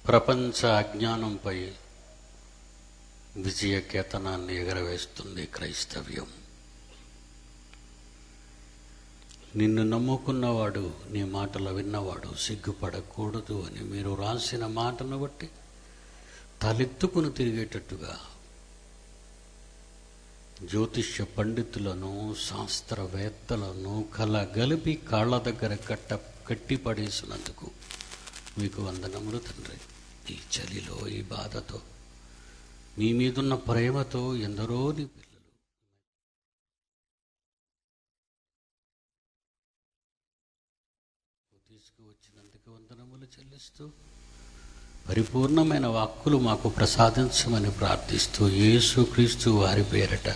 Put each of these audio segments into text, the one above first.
ప్రపంచ అజ్ఞానంపై విజయ కేతనాన్ని ఎగరవేస్తుంది క్రైస్తవ్యం. నిన్ను నమ్ముకున్నవాడు, నీ మాటలు విన్నవాడు సిగ్గుపడకూడదు అని మీరు రాసిన మాటను బట్టి తలెత్తుకుని తిరిగేటట్టుగా జ్యోతిష్య పండితులను, శాస్త్రవేత్తలను కలగలిపి కాళ్ళ దగ్గర కట్టిపడేసినందుకు మీకు వందనములు తండ్రి. ఈ చలిలో, ఈ బాధతో, మీ మీదున్న ప్రేమతో ఎందరో నీ పిల్లలు తీసుకువచ్చినందుకు వందనములు చెల్లిస్తూ పరిపూర్ణమైన వాక్కులు మాకు ప్రసాదించమని ప్రార్థిస్తూ యేసుక్రీస్తు వారి పేరట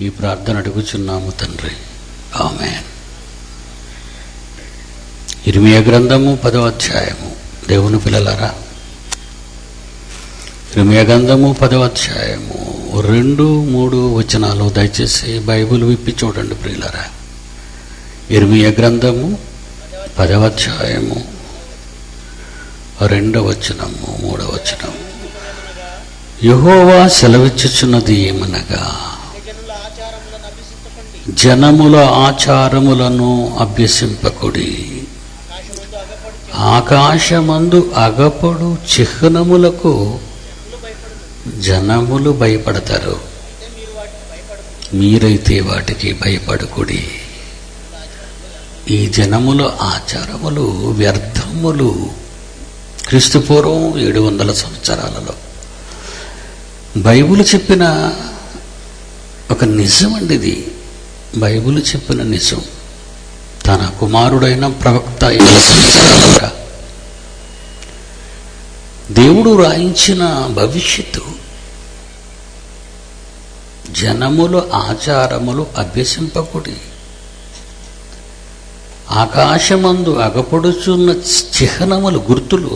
ఈ ప్రార్థన అడుగుచున్నాము తండ్రి, ఆమేన్. ఇర్మియా గ్రంథము 10వ అధ్యాయము. దేవుని పిల్లలారా, ఇర్మియా గ్రంథము 10వ అధ్యాయము 2-3 వచనాలు దయచేసి బైబిల్ విప్పి చూడండి ప్రియులారా. ఇర్మియా గ్రంథము 10వ అధ్యాయము 2వ వచనము 3వ వచనం. యెహోవా సెలవిచ్చుచున్నది ఏమనగా, జనముల ఆచారములను అభ్యసింపకుడి. ఆకాశమందు అగపడు చిహ్నములకు జనములు భయపడతారు, మీరైతే వాటికి భయపడకుడి. ఈ జనముల ఆచారములు వ్యర్థములు. క్రీస్తుపూర్వం 700 సంవత్సరాలలో బైబిల్ చెప్పిన ఒక నిజం అండి ఇది. బైబిల్ చెప్పిన నిజం. తన కుమారుడైన ప్రవక్త 7 సంవత్సరాలుగా దేవుడు రాయించిన భవిష్యత్తు. జనముల ఆచారములు అభ్యసింపకుడి. ఆకాశమందు అగపడుచున్న చిహ్నములు, గుర్తులు,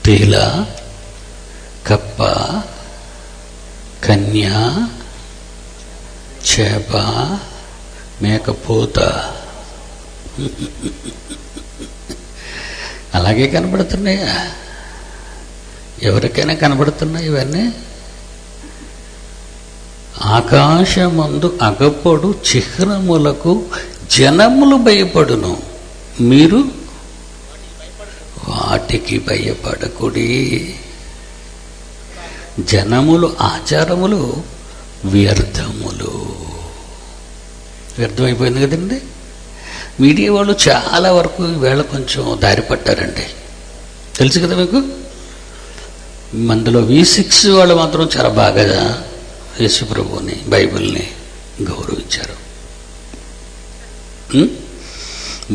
తేల, కప్ప, కన్య, చేప, మేకపోత అలాగే కనబడుతున్నాయా? ఎవరికైనా కనబడుతున్నాయి ఇవన్నీ? ఆకాశమందు అగపడు చిహ్నములకు జనములు భయపడును, మీరు వాటికి భయపడకుడి. జనములు ఆచారములు వ్యర్థములు. వ్యర్థమైపోయింది కదండి. మీడియా వాళ్ళు చాలా వరకు ఈవేళ కొంచెం దారి పట్టారండి. తెలుసు కదా మీకు. అందులో V6 వాళ్ళు మాత్రం చాలా బాగా యేసు ప్రభువుని, బైబిల్ని గౌరవించారు.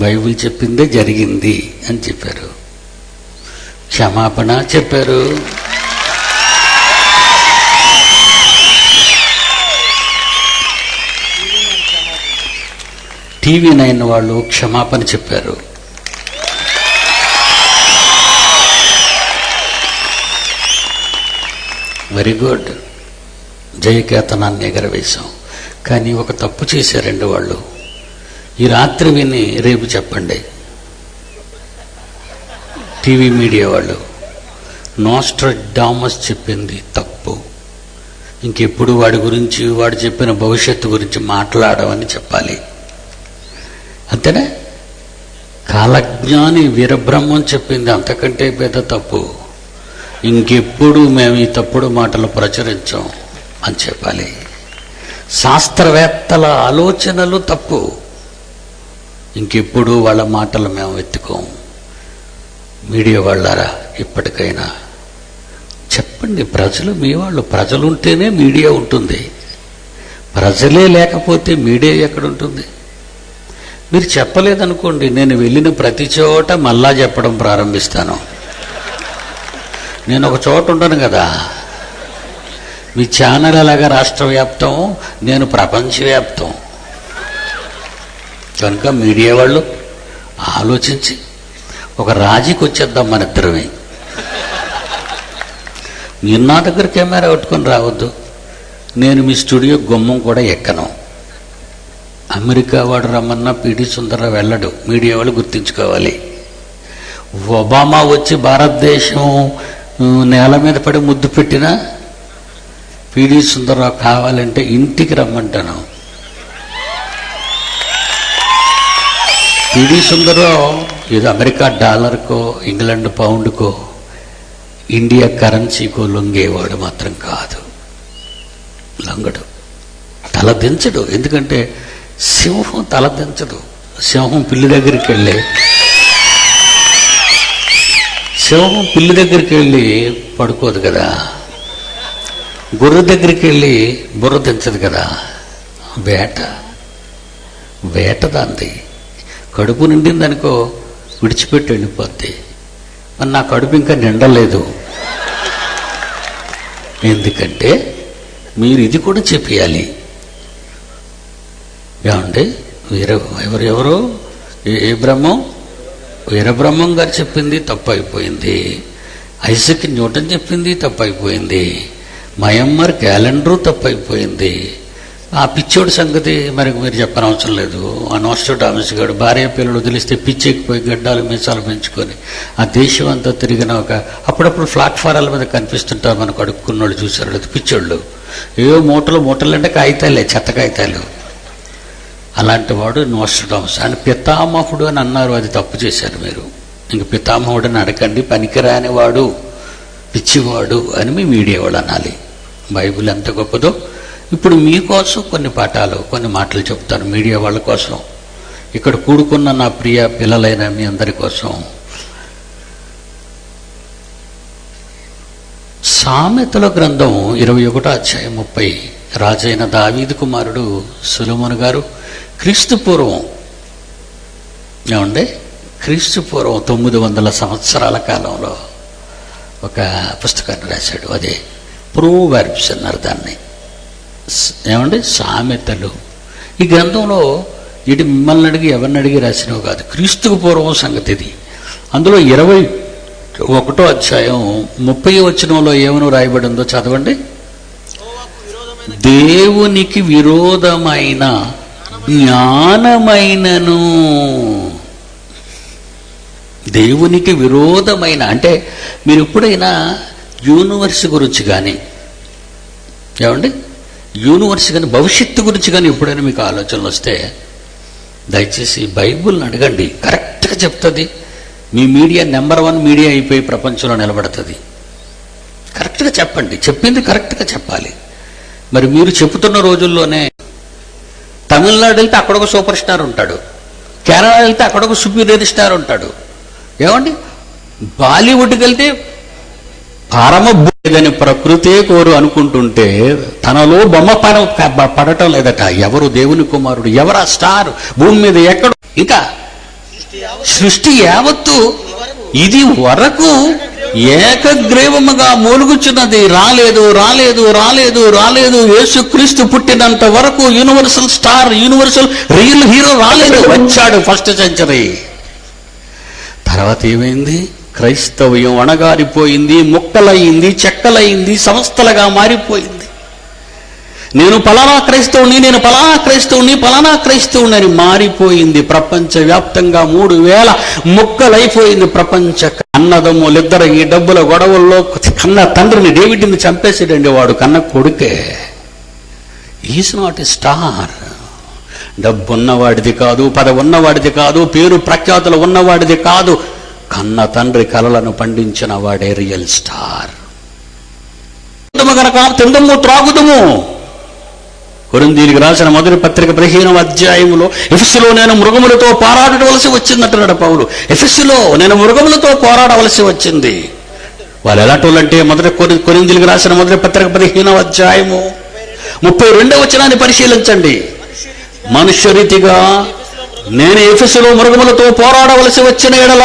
బైబిల్ చెప్పిందే జరిగింది అని చెప్పారు. క్షమాపణ చెప్పారు. TV9 వాళ్ళు క్షమాపణ చెప్పారు. Very good. జయకేతనాన్ని ఎగరవేశాం. కానీ ఒక తప్పు చేశారండి వాళ్ళు. ఈ రాత్రి విని రేపు చెప్పండి. టీవీ మీడియా వాళ్ళు నోస్ట్రాడామస్ చెప్పింది తప్పు. ఇంకెప్పుడు వాడి గురించి, వాడు చెప్పిన భవిష్యత్తు గురించి మాట్లాడమని చెప్పాలి. అంతేనా? కాలజ్ఞాని వీరబ్రహ్మం చెప్పింది అంతకంటే పెద్ద తప్పు. ఇంకెప్పుడు మేము ఈ తప్పుడు మాటలు ప్రచురించాం అని చెప్పాలి. శాస్త్రవేత్తల ఆలోచనలు తప్పు. ఇంకెప్పుడు వాళ్ళ మాటలు మేము ఎత్తుకోం. మీడియా వాళ్ళారా, ఇప్పటికైనా చెప్పండి. ప్రజలు మీ వాళ్ళు. ప్రజలుంటేనే మీడియా ఉంటుంది. ప్రజలే లేకపోతే మీడియా ఎక్కడుంటుంది? మీరు చెప్పలేదనుకోండి, నేను వెళ్ళిన ప్రతి చోట మళ్ళా చెప్పడం ప్రారంభిస్తాను. నేను ఒక చోట ఉంటాను కదా. మీ ఛానల్ అలాగా రాష్ట్ర వ్యాప్తం, నేను ప్రపంచవ్యాప్తం. కనుక మీడియా వాళ్ళు ఆలోచించి ఒక రాజీకి వచ్చేద్దాం మన ఇద్దరమే. మీరు నా దగ్గర కెమెరా పెట్టుకొని రావద్దు. నేను మీ స్టూడియో గుమ్మం కూడా ఎక్కను. అమెరికా వాడు రమ్మన్నా పిడి సుందరరావు వెళ్ళడు. మీడియా వాళ్ళు గుర్తించుకోవాలి. ఒబామా వచ్చి భారతదేశం నేల మీద పడి ముద్దు పెట్టినా పిడి సుందరరావు కావాలంటే ఇంటికి రమ్మంటాను. పిడి సుందరరావు ఏదో అమెరికా డాలర్కో ఇంగ్లాండ్ పౌండ్కో ఇండియా కరెన్సీకో లొంగేవాడు మాత్రం కాదు. లొంగడు, తలదించడు. ఎందుకంటే సింహం తలదించదు. సింహం పిల్లి దగ్గరికి వెళ్ళి పడుకోదు కదా, గొర్రె దగ్గరికి వెళ్ళి బుర్ర దించదు కదా. వేట దాంది. కడుపు నిండిందనుకో విడిచిపెట్టి వెళ్ళిపోద్ది. మరి నా కడుపు ఇంకా నిండలేదు. ఎందుకంటే మీరు ఇది కూడా చెప్పేయాలి. ఏమండి, ఎవరు ఏ బ్రహ్మం? వీరబ్రహ్మం గారు చెప్పింది తప్పు అయిపోయింది. ఐజక్ న్యూటన్ చెప్పింది తప్పు అయిపోయింది. మయమ్మర్ క్యాలెండరు తప్పు అయిపోయింది. ఆ పిచ్చోడి సంగతి మరి మీరు చెప్పనవసరం లేదు. ఆ నోస్ట్రాడమస్ గారు భార్య పిల్లలు వదిలిస్తే పిచ్చెక్కిపోయి గడ్డాలు మీసాలు పెంచుకొని ఆ దేశం అంతా తిరిగిన అప్పుడప్పుడు ప్లాట్ఫారాల మీద కనిపిస్తుంటారు మనకు అడుక్కున్నోళ్ళు, చూసారు లేదు పిచ్చోళ్ళు. ఏవో మూటలు అంటే కాగితాలే, చెత్త కాగితాలు. అలాంటి వాడు నోస్ట్రాడమస్. ఆయన పితామహుడు అని అన్నారు, అది తప్పు చేశారు మీరు. ఇంక పితామహుడు అని అడగండి, పనికిరాని వాడు, పిచ్చివాడు అని మీ మీడియా వాళ్ళు అనాలి. బైబిల్ ఎంత గొప్పదో. ఇప్పుడు మీకోసం కొన్ని పాఠాలు, కొన్ని మాటలు చెప్తాను మీడియా వాళ్ళ కోసం, ఇక్కడ కూడుకున్న నా ప్రియ పిల్లలైన మీ అందరి కోసం. సామెతల గ్రంథం 21వ అధ్యాయం 30. రాజైన దావీదు కుమారుడు సొలొమోను గారు క్రీస్తుపూర్వం 900 సంవత్సరాల కాలంలో ఒక పుస్తకాన్ని రాశాడు. అదే ప్రోవర్బ్స్ అన్నారు దాన్ని. సామెతలు. ఈ గ్రంథంలో ఇటు మిమ్మల్ని అడిగి ఎవరిని అడిగి రాసినవి కాదు, క్రీస్తుకు పూర్వం సంగతి ఇది. అందులో 21వ అధ్యాయం 30వ వచనంలో ఏమని రాయబడి ఉందో చదవండి. దేవునికి విరోధమైన జ్ఞానమైనను. దేవునికి విరోధమైన అంటే మీరు ఎప్పుడైనా యూనివర్స్ గురించి కానీ యూనివర్స్ కానీ భవిష్యత్తు గురించి కానీ ఎప్పుడైనా మీకు ఆలోచనలు వస్తే దయచేసి బైబుల్ని అడగండి, కరెక్ట్గా చెప్తుంది. మీ మీడియా నెంబర్ 1 మీడియా అయిపోయి ప్రపంచంలో నిలబడుతుంది. కరెక్ట్గా చెప్పండి, చెప్పింది కరెక్ట్గా చెప్పాలి. మరి మీరు చెబుతున్న రోజుల్లోనే తమిళనాడు వెళ్తే అక్కడ ఒక సూపర్ స్టార్ ఉంటాడు, కేరళ వెళ్తే అక్కడ ఒక సుపీరియర్ స్టార్ ఉంటాడు. బాలీవుడ్కి వెళ్తే పరమని ప్రకృతే కోరు అనుకుంటుంటే తనలో బొమ్మ పడటం లేదట. ఎవరు దేవుని కుమారుడు, ఎవరా స్టార్, భూమి మీద ఎక్కడ, ఇంకా సృష్టి యావత్తు ఇది వరకు ఏకగ్రీవముగా మూలుగుచున్నది. రాలేదు. యేసుక్రీస్తు పుట్టినంత వరకు universal star, universal real hero రాలేదు. వచ్చాడు ఫస్ట్ సెంచరీ. తర్వాత ఏమైంది? క్రైస్తవ్యం అణగారిపోయింది, ముక్కలయింది, చెక్కలయింది, సంస్థలుగా మారిపోయింది. నేను పలానా క్రైస్తవుని అని మారిపోయింది. ప్రపంచవ్యాప్తంగా 3000 ముక్కలైపోయింది. ప్రపంచ అన్నదమ్ములిద్దరు ఈ డబ్బుల గొడవల్లో కన్న తండ్రిని డేవిడ్ని చంపేసాడండి. వాడు కన్న కొడుకే. Is not a star. డబ్బు ఉన్నవాడిది కాదు, పదవి ఉన్నవాడిది కాదు, పేరు ప్రఖ్యాతులు ఉన్నవాడిది కాదు. కన్న తండ్రి కలలను పండించిన వాడే రియల్ స్టార్. గనక తిందము త్రాగుదము. కొరింథీయులకు రాసిన మొదటి పత్రిక 15వ అధ్యాయంలో ఎఫెసులో నేను మృగములతో పోరాడవలసి వచ్చిందంటున్నాడు పౌలు. ఎఫెసులో నేను మృగములతో పోరాడవలసి వచ్చింది. వాళ్ళు ఎలాంటి వాళ్ళంటే మొదటి కొరింథీయులకు రాసిన మొదటి పత్రిక 15వ అధ్యాయము 32వ వచనాన్ని పరిశీలించండి. మనుష్య రీతిగా నేను ఎఫెసులో మృగములతో పోరాడవలసి వచ్చిన ఎడల.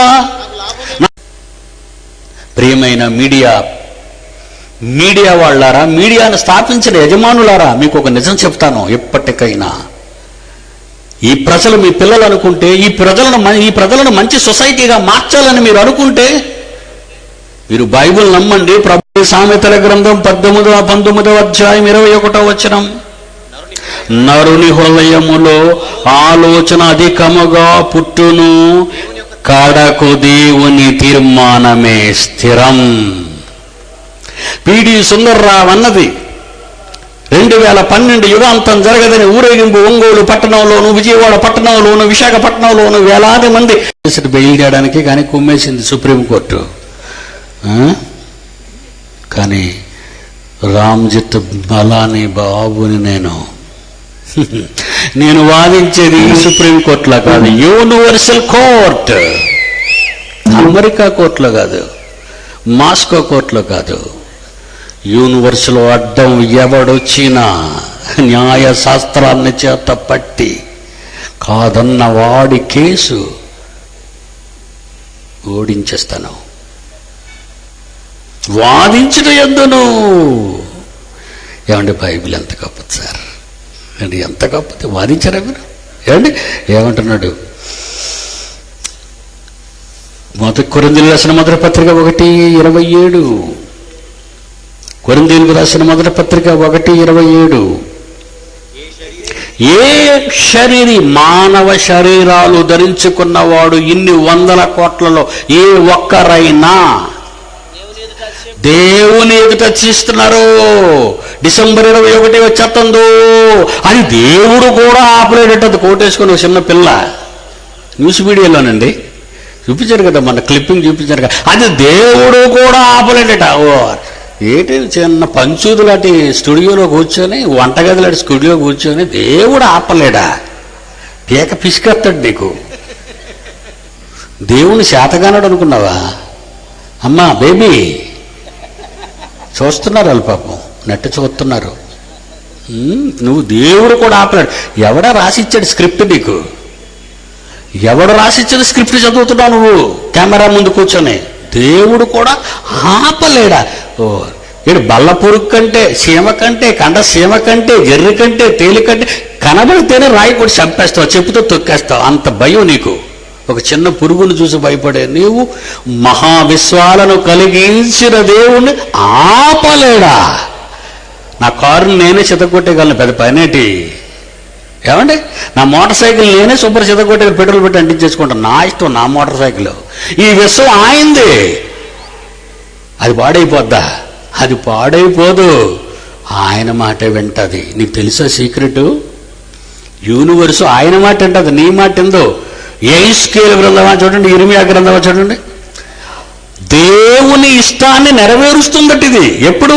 ప్రియమైన మీడియా వాళ్ళారా, మీడియాను స్థాపించిన యజమానులారా, మీకు ఒక నిజం చెప్తాను. ఎప్పటికైనా ఈ ప్రజలు మీ పిల్లలు అనుకుంటే, ఈ ప్రజలను మంచి సొసైటీగా మార్చాలని మీరు అనుకుంటే మీరు బైబిల్ నమ్మండి. ప్రభు సామెతల గ్రంథం 19వ అధ్యాయం 21వ వచనం. నరుని హృదయములో ఆలోచన అధికముగా పుట్టును, కడకు దేవుని తీర్మానమే స్థిరం. పిడి సుందర్రావు అన్నది 2012 యుగాంతం జరగదని ఊరేగింపు ఒంగోలు పట్టణంలోను, విజయవాడ పట్టణంలోను, విశాఖపట్నంలోను వేలాది మంది బెయిల్ చేయడానికి కానీ కుమ్మేసింది సుప్రీంకోర్టు. కానీ రామ్జిత్ మలానీ బాబుని నేను వాదించేది సుప్రీంకోర్టులో కాదు, యూనివర్సల్ కోర్ట్, అమెరికా కోర్టులో కాదు, మాస్కో కోర్టులో కాదు. యూనివర్సులో అడ్డం ఎవడొచ్చినా న్యాయశాస్త్రాన్ని చేత పట్టి కాదన్న వాడి కేసు ఓడించేస్తాను. వాదించిన ఎందును. ఏమంటే బైబిల్ ఎంత గొప్పది సార్ అండి, ఎంత గొప్పది. వాదించారా మీరు? ఏమండి ఏమంటున్నాడు? కొరింథీయులకు రాసిన మొదటి పత్రిక 1:27. కొరింథీయులకు రాసిన మొదటి పత్రిక 1:27. ఏ శరీరి మానవ శరీరాలు ధరించుకున్నవాడు ఇన్ని 100 కోట్లలో ఏ ఒక్కరైనా దేవుని ఎదుట చేస్తున్నారు. డిసెంబర్ 21 వచ్చేస్తుందో అని దేవుడు కూడా ఆపలేడట. కోటేసుకుని ఒక చిన్న పిల్ల న్యూస్ మీడియాలోనండి చూపించారు కదా, మన క్లిప్పింగ్ చూపించారు కదా, అది దేవుడు కూడా ఆపలేడట. ఏంటి చిన్న పంచూదు లాంటి స్టూడియోలో కూర్చొని, వంటగది లాంటి స్టూడియో కూర్చొని దేవుడు ఆపలేడా? పీక పిసికెత్తాడు నీకు. దేవుని శాతగానడు అనుకున్నావా? అమ్మా బేబీ చూస్తున్నారు వాళ్ళు, పాపం నెట్ చూస్తున్నారు. నువ్వు దేవుడు కూడా ఆపలేడు. ఎవడా రాసిచ్చాడు స్క్రిప్ట్ నీకు? ఎవడు రాసిచ్చిన స్క్రిప్ట్ చదువుతున్నావు నువ్వు కెమెరా ముందు కూర్చొని? దేవుడు కూడా ఆపలేడా? ఏడు బల్ల పురుగు కంటే, సీమ కంటే, కండ సీమ కంటే, జర్రి కంటే, తేలి కంటే కనబడితేనే రాయి కూడా చంపేస్తావు, చెప్పుతో తొక్కేస్తావు. అంత భయం నీకు. ఒక చిన్న పురుగును చూసి భయపడే నీవు మహావిశ్వాలను కలిగించిన దేవుణ్ణి ఆపలేడా? నా కారుని నేనే చితగొట్టేయగలను, పెద్ద పనేటి. ఏమండి నా మోటార్ సైకిల్ నేనే సూపర్ చితగొట్టే పెట్రోల్ పెట్టి అంటించేసుకుంటాను. నా ఇష్టం, నా మోటార్ సైకిల్. ఈ విశ్వం ఆయింది, అది పాడైపోద్దా? అది పాడైపోదు, ఆయన మాట వింటది. నీకు తెలుసా సీక్రెట్? యూనివర్సు ఆయన మాట వింటది, నీ మాట ఎందో. యెహెజ్కేలు గ్రంథమా చూడండి, ఇర్మియా గ్రంథమా చూడండి, దేవుని ఇష్టాన్ని నెరవేరుస్తుందట ఇది. ఎప్పుడు?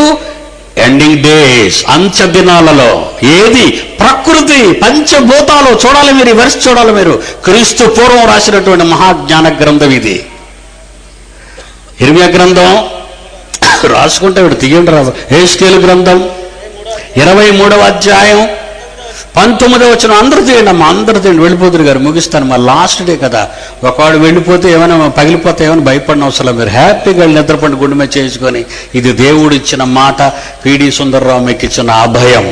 ఎండింగ్ డేస్, అంత్య దినాలలో. ఏది? ప్రకృతి పంచభూతాలు. చూడాలి మీరు, ఈ వర్ష చూడాలి మీరు. క్రీస్తు పూర్వం రాసినటువంటి మహాజ్ఞాన గ్రంథం ఇది. ఇర్మియా గ్రంథం రాసుకుంటే ఇప్పుడు తీయండి రా. యెహెజ్కేలు గ్రంథం 23వ అధ్యాయం 19వ వచనం. అందరూ తీయండి అమ్మా, అందరూ తీయండి. వెళ్ళిపోతురు గారు, ముగిస్తాను. మా లాస్ట్ డే కదా, ఒకవాడు వెళ్ళిపోతే ఏమైనా పగిలిపోతే ఏమైనా భయపడిన అవసరం. మీరు హ్యాపీగా నిద్రపండి గుండె మీద చేసుకొని, ఇది దేవుడు ఇచ్చిన మాట, పిడి సుందర్రావు మీకు ఇచ్చిన అభయం.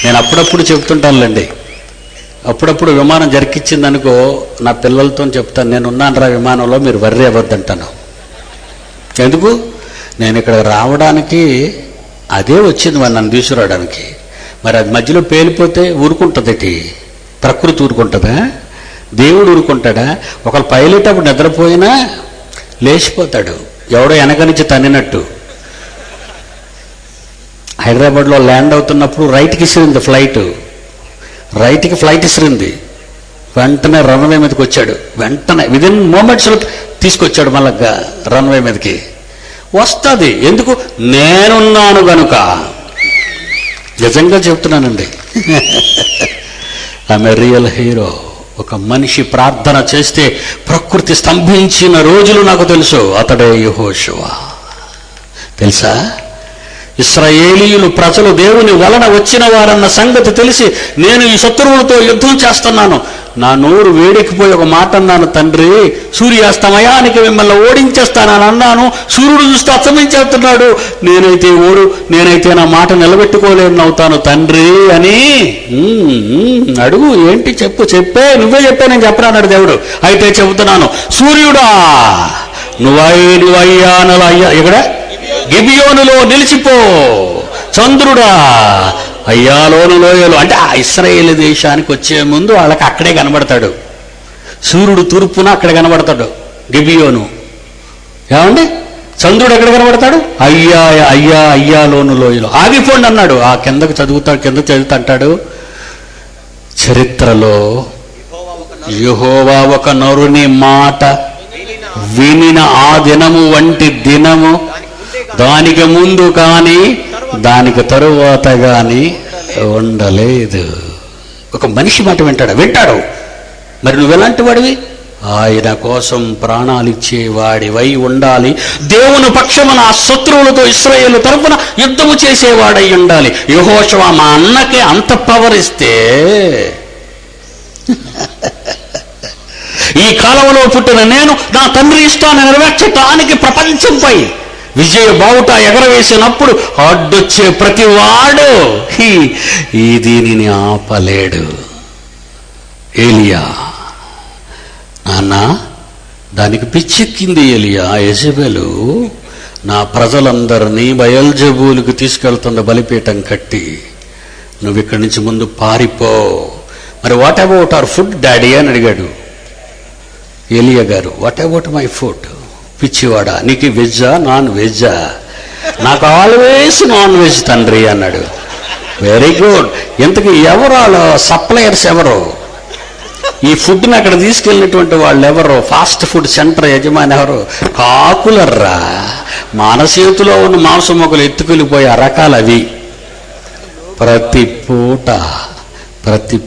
నేను అప్పుడప్పుడు చెప్తుంటానులేండి, అప్పుడప్పుడు విమానం జరికిచ్చిందనుకో నా పిల్లలతో చెప్తాను, నేను ఉన్నాను రా విమానంలో, మీరు వర్రీ అవ్వద్దంటాను. ఎందుకు? నేను ఇక్కడ రావడానికి అదే వచ్చింది మరి నన్ను తీసుకురావడానికి. మరి అది మధ్యలో పేలిపోతే ఊరుకుంటుందటి? ప్రకృతి ఊరుకుంటుందా? దేవుడు ఊరుకుంటాడా? ఒకళ్ళు పైలట్ అప్పుడు నిద్రపోయినా లేచిపోతాడు, ఎవడో వెనక నుంచి తన్నినట్టు. హైదరాబాద్లో ల్యాండ్ అవుతున్నప్పుడు రైట్కి ఇసిరింది ఫ్లైట్, రైట్కి ఫ్లైట్ ఇసిరింది. వెంటనే రన్వే మీదకి వచ్చాడు, వెంటనే విదిన్ మూమెంట్స్లో తీసుకొచ్చాడు మళ్ళా రన్వే మీదకి. వస్తుంది ఎందుకు? నేనున్నాను గనుక. నిజంగా చెప్తున్నానండి, ఆమె రియల్ హీరో. ఒక మనిషి ప్రార్థన చేస్తే ప్రకృతి స్తంభించిన రోజులు నాకు తెలుసు. అతడే యెహోషువ. తెలుసా? ఇశ్రాయేలీయులు ప్రజలు దేవుని వలన వచ్చిన వారన్న సంగతి తెలిసి నేను ఈ శత్రువులతో యుద్ధం చేస్తున్నాను. నా నోరు వేడెక్కిపోయి ఒక మాట అన్నాను, తండ్రి సూర్యాస్తమయానికి మిమ్మల్ని ఓడించేస్తానని అన్నాను. సూర్యుడు చూస్తే అస్తమించేస్తున్నాడు, నేనైతే నా మాట నిలబెట్టుకోలేను అవుతాను తండ్రి అని. అడుగు, ఏంటి చెప్పే, నువ్వే చెప్పే, నేను చెప్పనన్నాడు దేవుడు. అయితే చెబుతున్నాను, సూర్యుడా నువ్వయ్యా ఇక్కడ గిబియోనులో నిలిచిపో, చంద్రుడా అయ్యాలోను లోయలు. అంటే ఆ ఇశ్రాయేలు దేశానికి వచ్చే ముందు వాళ్ళకి అక్కడే కనబడతాడు. సూర్యుడు తూర్పున అక్కడ కనబడతాడు, గిబియోను. ఏమండి, చంద్రుడు ఎక్కడ కనబడతాడు? అయ్యాలోను లోయలు. ఆగిపోండి అన్నాడు. ఆ కిందకు చదువుతా అంటాడు, చరిత్రలో యెహోవా ఒక నరుని మాట వినిన ఆ దినము వంటి దినము దానికి ముందు కానీ దానికి తరువాత కానీ ఉండలేదు. ఒక మనిషి మాట వింటాడు. మరి నువ్వు ఎలాంటి వాడివి? ఆయన కోసం ప్రాణాలు ఇచ్చేవాడివై ఉండాలి. దేవుని పక్షమున ఆ శత్రువులతో ఇశ్రాయేలు తరపున యుద్ధము చేసేవాడై ఉండాలి. యెహోషువ మా అన్నకే అంత పవర్ ఇస్తే ఈ కాలంలో పుట్టిన నేను నా తండ్రి ఇష్టాన్ని నెరవేర్చటానికి ప్రపంచంపై విజయ బావుట ఎగరవేసినప్పుడు అడ్డొచ్చే ప్రతివాడు ఈ దీనిని ఆపలేడు. ఏలియా నాన్న, దానికి పిచ్చెక్కింది ఏలియా. యెజెబెలు నా ప్రజలందరినీ బయల్జెబూలుకి తీసుకెళ్తున్న బలిపీఠం కట్టి నువ్వు ఇక్కడి నుంచి ముందు పారిపో. మరి what about our food daddy అని అడిగాడు ఏలియా గారు. What about my food? పిచ్చివాడా, నీకు వెజ్జా నాన్ వెజ్జా? నాకు ఆల్వేస్ నాన్ వెజ్ తండ్రి అన్నాడు. Very good. ఇంతకీ ఎవరు వాళ్ళ సప్లయర్స్? ఎవరు ఈ ఫుడ్ని అక్కడ తీసుకెళ్ళినటువంటి వాళ్ళు? ఎవరు? ఫాస్ట్ ఫుడ్ సెంటర్ యజమాని ఎవరు? కాకులర్రా. మానసేతులో ఉన్న మాంసం మొక్కలు ఎత్తుకెళ్ళిపోయి అరకాలు అవి. ప్రతి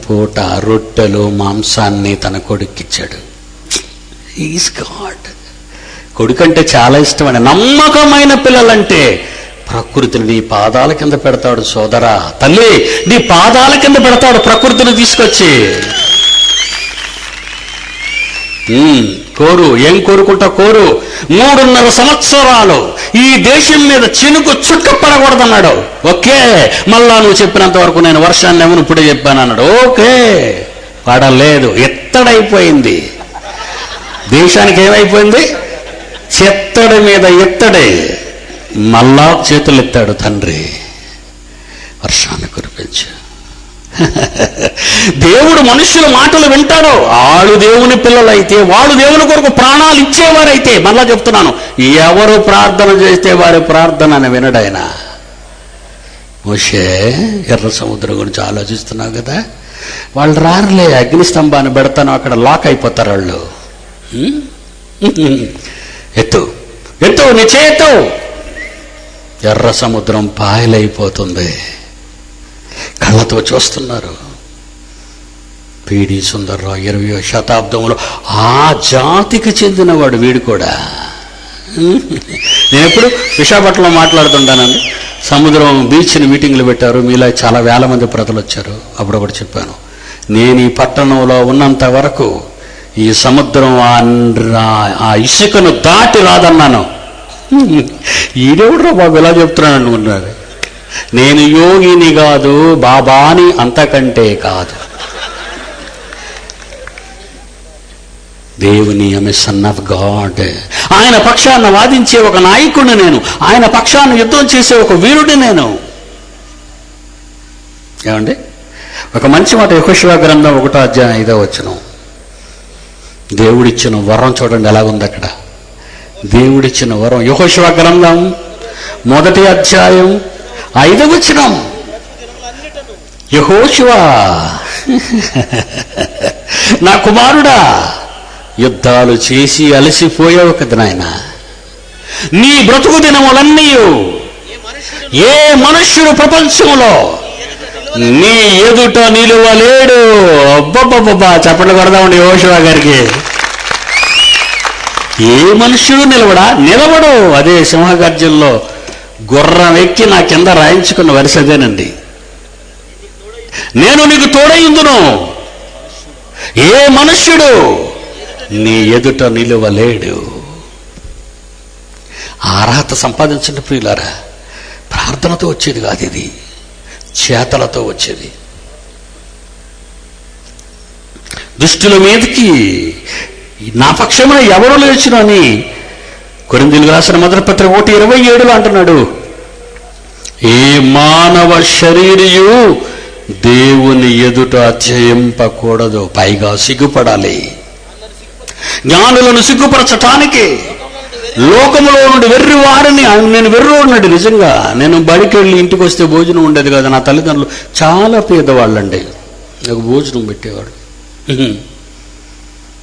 పూట రొట్టెలు మాంసాన్ని తన కొడుక్కిచ్చాడు. Is God. కొడుకంటే చాలా ఇష్టమైన నమ్మకమైన పిల్లలంటే ప్రకృతిని నీ పాదాల కింద పెడతాడు. సోదరా, తల్లి, నీ పాదాల కింద పెడతాడు ప్రకృతిని తీసుకొచ్చి. కోరు. ఏం కోరుకుంటా? కోరు. 3.5 సంవత్సరాలు ఈ దేశం మీద చినుకు చుక్క పడకూడదన్నాడు. ఓకే, మళ్ళా నువ్వు చెప్పినంత వరకు నేను వర్షాన్ని ఏమని ఇప్పుడే చెప్పాను అన్నాడు. ఓకే, పడలేదు. ఎత్తడైపోయింది దేశానికి. ఏమైపోయింది? చెత్తడి మీద ఎత్తడే. మళ్ళా చేతులు ఎత్తాడు తండ్రి, వర్షాన్ని కురిపించు. దేవుడు మనుషుల మాటలు వింటాడు. వాళ్ళు దేవుని పిల్లలైతే, వాళ్ళు దేవుని కొరకు ప్రాణాలు ఇచ్చేవారైతే, మళ్ళా చెప్తున్నాను, ఎవరు ప్రార్థన చేస్తే వారి ప్రార్థన వినడాయన. మోషే, ఎర్ర సముద్రం గురించి ఆలోచిస్తున్నావు కదా, వాళ్ళు రారులే, అగ్నిస్తంభాన్ని పెడతాను, అక్కడ లాక్ అయిపోతారు వాళ్ళు. ఎత్తు నీ చేతు. ఎర్ర సముద్రం పాయలైపోతుంది. కళ్ళతో చూస్తున్నారు. పిడి సుందర్రావు 20వ శతాబ్దంలో ఆ జాతికి చెందినవాడు వీడు కూడా. నేను ఎప్పుడు విశాఖపట్నంలో మాట్లాడుతుంటానండి. సముద్రం బీచ్ని మీటింగ్లు పెట్టారు. మీలా చాలా వేల మంది ప్రజలు వచ్చారు. అప్పుడప్పుడు చెప్పాను, నేను ఈ పట్టణంలో ఉన్నంత వరకు ఈ సముద్రం ఆ ఇసుకను దాటి రాదన్నాను. ఈడెవడరా బాబు ఇలా చెప్తున్నాను అనుకున్నారు. నేను యోగిని కాదు, బాబాని, అంతకంటే కాదు. దేవుని సన్ ఆఫ్ గాడ్. ఆయన పక్షాన వాదించే ఒక నాయకుడిని నేను. ఆయన పక్షాన యుద్ధం చేసే ఒక వీరుడి నేను. ఏమండి, ఒక మంచి మాట యెహోషువ గ్రంథం 1వ అధ్యాయం 5వ వచనం. దేవుడిచ్చిన వరం చూడండి ఎలాగుంది అక్కడ. దేవుడిచ్చిన వరం. యెహోషువ గ్రంథం 1వ అధ్యాయం 5వ వచనం. యెహోషువ, నా కుమారుడా, యుద్ధాలు చేసి అలసిపోయావు కదా నాయన. నీ బ్రతుకు దినములన్నీ ఏ మనుష్యుడు ప్రపంచంలో నీ ఎదుట నిలువలేడు. అబ్బబ్బబ్బా, చప్పట్లు కొడదామండి యెహోషువ గారికి. ఏ మనుష్యుడు నిలవడు. అదే సింహగర్జనలో గుర్రం ఎక్కి నా కింద రాయించుకున్న వరుసదేనండి. నేను నీకు తోడైందును, ఏ మనుష్యుడు నీ ఎదుట నిలువలేడు. అర్హత సంపాదించండి ప్రియులారా. ప్రార్థనతో వచ్చేది కాదు, ఇది చేతలతో వచ్చేది. దుష్టుల మీదకి నా పక్షమున ఎవరు లేచును అని కొరింథీయులకు రాసిన మొదటి పత్రిక 1:27 అంటున్నాడు. ఏ మానవ శరీరియు దేవుని ఎదుట అత్యయింపకూడదు, పైగా సిగ్గుపడాలి. జ్ఞానులను సిగ్గుపరచటానికి లోకములో నుండి వెర్రి వారిని, నేను వెర్రోడినండి నిజంగా. నేను బడికి వెళ్ళి ఇంటికి వస్తే భోజనం ఉండేది కదా. నా తల్లిదండ్రులు చాలా పేదవాళ్ళండి, నాకు భోజనం పెట్టేవాడు.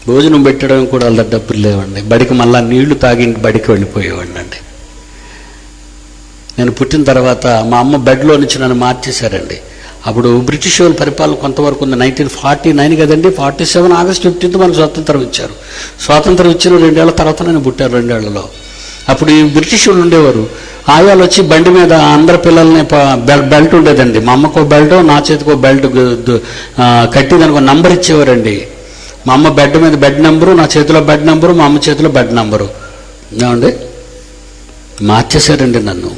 భోజనం పెట్టడం కూడా వాళ్ళ డబ్బులు లేవండి. బడికి మళ్ళా నీళ్లు తాగి బడికి వెళ్ళిపోయేవాడిని అండి. నేను పుట్టిన తర్వాత మా అమ్మ బెడ్లో నుంచి నన్ను మార్చేశారండి. అప్పుడు బ్రిటిష్ వాళ్ళు పరిపాలన కొంతవరకు ఉంది. 1949 కదండి, 47 ఆగస్టు 15 మనకు స్వాతంత్రం ఇచ్చారు. స్వాతంత్రం ఇచ్చిన 2 ఏళ్ల తర్వాత నేను పుట్టాను, 2 ఏళ్లలో. అప్పుడు ఈ బ్రిటిష్ వాళ్ళు ఉండేవారు, ఆయాలు వచ్చి బండి మీద అందరి పిల్లల్ని బెల్ట్ ఉండేదండి. మా అమ్మకో బెల్ట్, నా చేతికో బెల్ట్ కట్టి దానికి నంబర్ ఇచ్చేవారండి. మా అమ్మ బెడ్ మీద బెడ్ నెంబరు, నా చేతిలో బెడ్ నెంబరు, మా అమ్మ చేతిలో బెడ్ నెంబరు. ఏమండి, మార్చేశారండి నన్ను.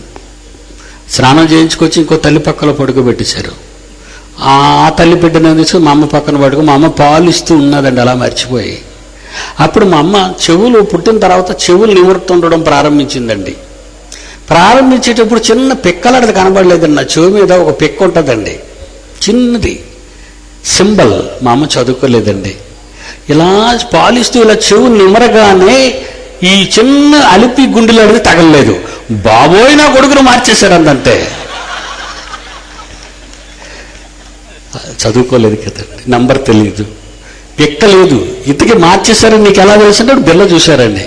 స్నానం చేయించుకొచ్చి ఇంకో తల్లి పక్కలో పడుకోబెట్టేశారు. ఆ తల్లి బిడ్డను తీసుకుని మా అమ్మ పక్కన పడుకో, మా అమ్మ పాలు ఇస్తూ ఉన్నదండి అలా మర్చిపోయి. అప్పుడు మా అమ్మ చెవులు పుట్టిన తర్వాత చెవులు నివృత్తుండడం ప్రారంభించిందండి. ప్రారంభించేటప్పుడు చిన్న పిక్కలాంటిది కనబడలేదండి. నా చెవు మీద ఒక పిక్క ఉంటుందండి, చిన్నది సింబల్. మా అమ్మ చదువుకోలేదండి. ఇలా పాలిస్తూ ఇలా చెవు నిమరగానే ఈ చిన్న అలిపి గుండెలు అనేది తగలలేదు. బాబోయ్, నా కొడుకును మార్చేశారు అందంటే. చదువుకోలేదు కదండి, నంబర్ తెలియదు, ఎక్కలేదు, ఇంతకీ మార్చేశారని నీకు ఎలా తెలిసింటే బిల్ల చూశారండి.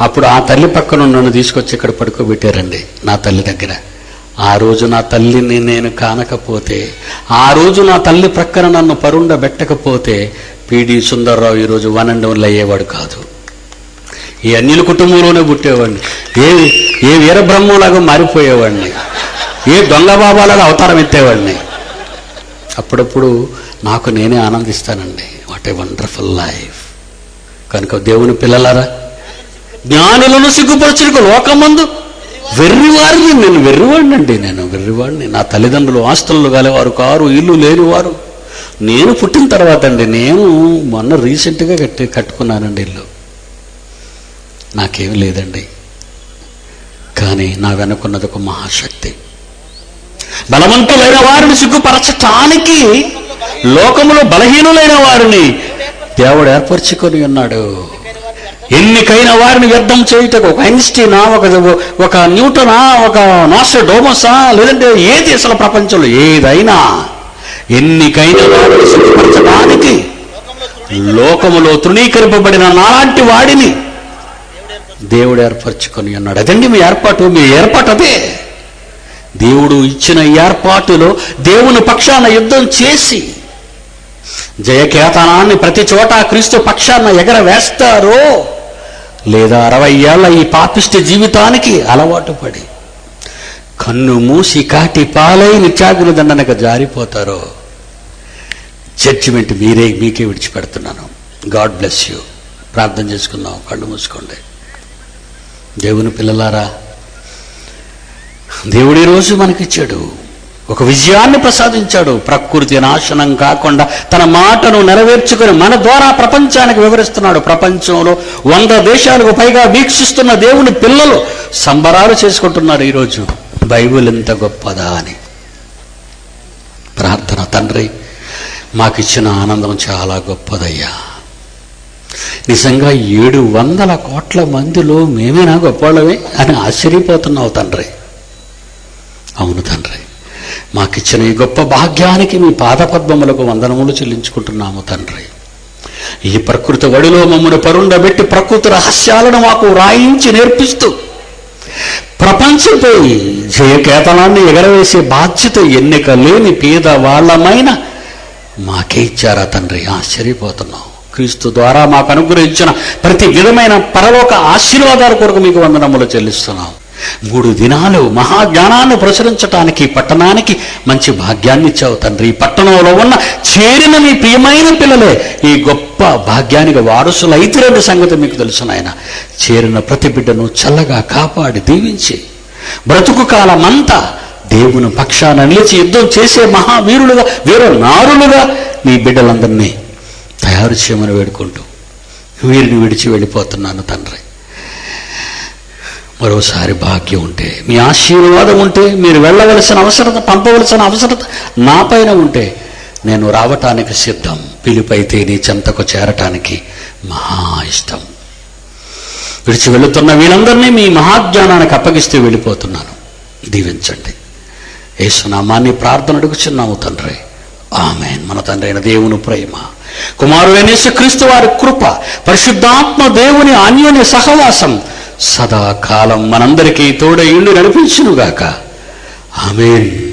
అప్పుడు ఆ తల్లి పక్కన నన్ను తీసుకొచ్చి ఇక్కడ పడుకోబెట్టారండి, నా తల్లి దగ్గర. ఆ రోజు నా తల్లిని నేను కానకపోతే, ఆ రోజు నా తల్లి ప్రక్కన నన్ను పరుండబెట్టకపోతే పిడి సుందర్రావు ఈరోజు 1 and 1 అయ్యేవాడు కాదు. ఈ అన్యుల కుటుంబంలోనే పుట్టేవాడిని. ఏ వీరబ్రహ్మంలాగా మారిపోయేవాడిని, ఏ దొంగ బాబాలాగా అవతారం ఎత్తేవాడిని. అప్పుడప్పుడు నాకు నేనే ఆనందిస్తానండి. What a wonderful life. కనుక దేవుని పిల్లలారా, జ్ఞానులను సిగ్గుపరచుటకు లోకమందు వెర్రివారిని, నేను వెర్రివాడినండి, నేను వెర్రివాడిని. నా తల్లిదండ్రులు ఆస్తులు గలవారు కారు, ఇల్లు లేనివారు. నేను పుట్టిన తర్వాత అండి, నేను మొన్న రీసెంట్గా కట్టుకున్నానండి ఇల్లు. నాకేమి లేదండి, కానీ నా వెనుకున్నది ఒక మహాశక్తి. బలవంతులైన వారిని సిగ్గుపరచటానికి లోకములో బలహీనులైన వారిని దేవుడు ఏర్పరచుకొని ఉన్నాడు. ఎన్నికైన వారిని వ్యర్థం చేయుటకు, ఒక ఐన్స్టీనా, ఒక న్యూటనా, ఒక నాస్ట్రాడోమసా, లేదంటే ఏది అసలు ప్రపంచంలో ఏదైనా ఎన్నికైన వారిని సిగ్గుపరచడానికి లోకములో తృణీకరింపబడిన నాలాంటి వాడిని దేవుడు ఏర్పరచుకొని ఉన్నాడు. అదండి మీ ఏర్పాటు. మీ ఏర్పాటు అదే. దేవుడు ఇచ్చిన ఏర్పాటులో దేవుని పక్షాన యుద్ధం చేసి జయకేతనాన్ని ప్రతి చోట క్రీస్తు పక్షాన ఎగరవేస్తారో, లేదా 60 ఏళ్ల ఈ పాపిష్టి జీవితానికి అలవాటు పడి కన్ను మూసి కాటి పాలై నిత్యాగ్ని దండనక జారిపోతారో, జడ్జిమెంట్ మీకే విడిచిపెడుతున్నాను. God bless you. ప్రార్థన చేసుకుందాం, కళ్ళు మూసుకోండి. దేవుని పిల్లలారా, దేవుడు ఈరోజు మనకిచ్చాడు, ఒక విజయాన్ని ప్రసాదించాడు. ప్రకృతి నాశనం కాకుండా తన మాటను నెరవేర్చుకొని మన ద్వారా ప్రపంచానికి వివరిస్తున్నాడు. ప్రపంచంలో 100 దేశాలకు పైగా వీక్షిస్తున్న దేవుని పిల్లలు సంబరాలు చేసుకుంటున్నారు ఈరోజు. బైబిల్ ఎంత గొప్పదా అని. ప్రార్థన. తండ్రి, మాకిచ్చిన ఆనందం చాలా గొప్పదయ్యా. నిజంగా 700 కోట్ల మందిలో మేమేనా గొప్పవాళ్ళమే అని ఆశ్చర్యపోతున్నావు తండ్రి. అవును తండ్రి, మాకిచ్చిన ఈ గొప్ప భాగ్యానికి మీ పాదపద్మములకు వందనములు చెల్లించుకుంటున్నాము తండ్రి. ఈ ప్రకృతి వడిలో మమ్మల్ని పరుండబెట్టి ప్రకృతి రహస్యాలను మాకు రాయించి నేర్పిస్తూ ప్రపంచంపై జయకేతనాన్ని ఎగరవేసే బాధ్యత ఎన్నిక లేని పేదవాళ్ళమైన మాకే ఇచ్చారా తండ్రి. ఆశ్చర్యపోతున్నాం. క్రీస్తు ద్వారా మాకు అనుగ్రహించిన ప్రతి విధమైన పరలోక ఆశీర్వాదాల కొరకు మీకు వందనములు చెల్లిస్తున్నాం. 3 దినాలు మహాజ్ఞానాన్ని ప్రచురించటానికి పట్టణానికి మంచి భాగ్యాన్ని ఇచ్చావు తండ్రి. ఈ పట్టణంలో ఉన్న చేరిన మీ ప్రియమైన పిల్లలే ఈ గొప్ప భాగ్యానికి వారసులు అయితేరని సంగతి మీకు తెలుసు నాయన. చేరిన ప్రతి బిడ్డను చల్లగా కాపాడి దీవించి బ్రతుకు కాలమంతా దేవుని పక్షాన నిలిచి యుద్ధం చేసే మహావీరులుగా, వీరనారులుగా మీ బిడ్డలందరినీ తయారు చేయమని వేడుకుంటూ వీరిని విడిచి వెళ్ళిపోతున్నాను తండ్రి. మరోసారి భాగ్యం ఉంటే, మీ ఆశీర్వాదం ఉంటే, మీరు వెళ్ళవలసిన అవసరత, పంపవలసిన అవసరత నా పైన ఉంటే నేను రావటానికి సిద్ధం. పిలుపైతే నీ చెంతకు చేరటానికి మహా ఇష్టం. విడిచి వెళుతున్న వీళ్ళందరినీ మీ మహాజ్ఞానానికి అప్పగిస్తే వెళ్ళిపోతున్నాను. దీవించండి. యేసునామాన్ని ప్రార్థన అడుగుచున్నాము తండ్రి, ఆమేన్. మన తండ్రి అయిన దేవుని ప్రేమ, కుమారుడైన యేసుక్రీస్తు వారి కృప, పరిశుద్ధాత్మ దేవుని అన్యోన్య సహవాసం సదాకాలం మనందరికీ తోడై ఉండి నడిపించునుగాక. ఆమేన్.